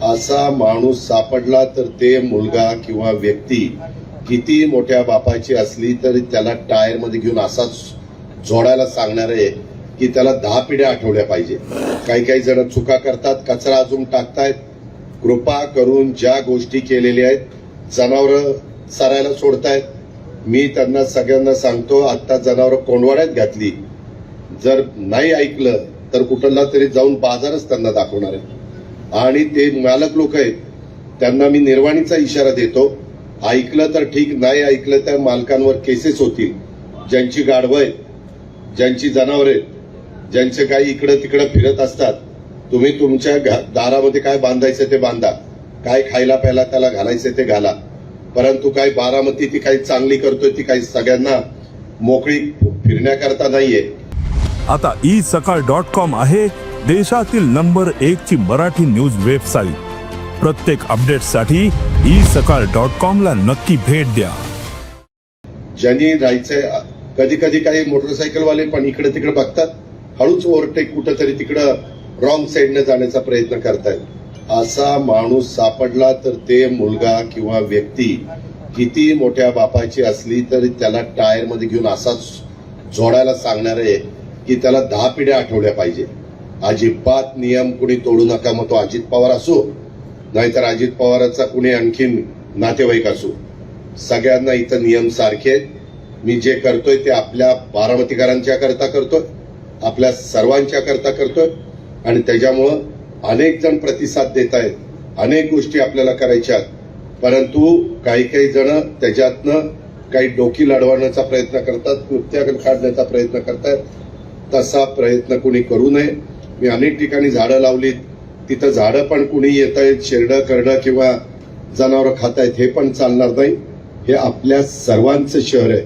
असा माणूस सापडला तर ते मुलगा किंवा व्यक्ती किती मोठ्या बापाची असली तरी त्याला टायरमध्ये घेऊन असाच जोडायला सांगणार आहे की त्याला 10 पिढ्या आठवल्या पाहिजे. काही जण चुका करतात, कचरा अजून टाकतायत. कृपा करून ज्या गोष्टी केलेल्या आहेत, जनावरं चरायला सोडतायत, मी त्यांना सगळ्यांना सांगतो, आता जनावरं कोंडवाड्यात घातली, जर नाही ऐकलं तर कुठला तरी जाऊन बाजारच त्यांना दाखवणार आहे. आणि ते मालक लोक आहेत त्यांना मी निर्वाणीचा इशारा देतो, ऐकलं तर ठीक, नाही ऐकलं तर मालकांवर केसेस होतील. ज्यांची गाढवं आहेत, ज्यांची जनावरे आहेत, ज्यांचे काही इकडं तिकडं फिरत असतात, तुम्ही तुमच्या दारामध्ये काय बांधायचं ते बांधा, काय खायला प्यायला त्याला घालायचं ते घाला, परंतु काय बारामती ती काही चांगली करतोय ती काही सगळ्यांना मोकळी फिरण्याकरता नाहीये. आता isakal.com आहे देशातील नंबर 1 ची मराठी न्यूज वेबसाईट. प्रत्येक अपडेटसाठी isakal.com ला नक्की भेट द्या. ज्यांनी जायचंय, कधी काही मोटरसायकलवाले पण इकडे तिकडे बघतात, हळूच ओव्हरटेक कुठेतरी तिकडं रॉंग साईडने जाण्याचा प्रयत्न करतायत. असा माणूस सापडला तर ते मुलगा किंवा व्यक्ती किती मोठ्या बापाची असली तरी त्याला टायरमध्ये घेऊन असाच जोडायला सांगणार आहे की त्याला 10 पिढ्या आठवल्या पाहिजे. अजिबात नियम कुणी तोडू नका. मग तो अजित पवार असो, नाहीतर अजित पवाराचा कुणी आणखीन नातेवाईक असो, सगळ्यांना इथं नियम सारखे आहेत. मी जे करतोय ते आपल्या बारामतीकरांच्या करता करतोय, आपल्या सर्वांच्या करता करतोय, आणि त्याच्यामुळं अनेक जण प्रतिसाद देत आहेत. अनेक गोष्टी आपल्याला करायच्या, परंतु काही जण त्याच्यातनं काही डोकी लढवण्याचा प्रयत्न करतात, कृत्याकडे काढण्याचा प्रयत्न करतात. तसा प्रयत्न कुणी करू नये. मी अनेक ठिकाणी झाडं लावलीत, तिथं झाडं पण कुणी येत आहेत, शेरडं करडं किंवा जनावरं खातायत, हे पण चालणार नाही. हे आपल्या सर्वांचं शहर आहे.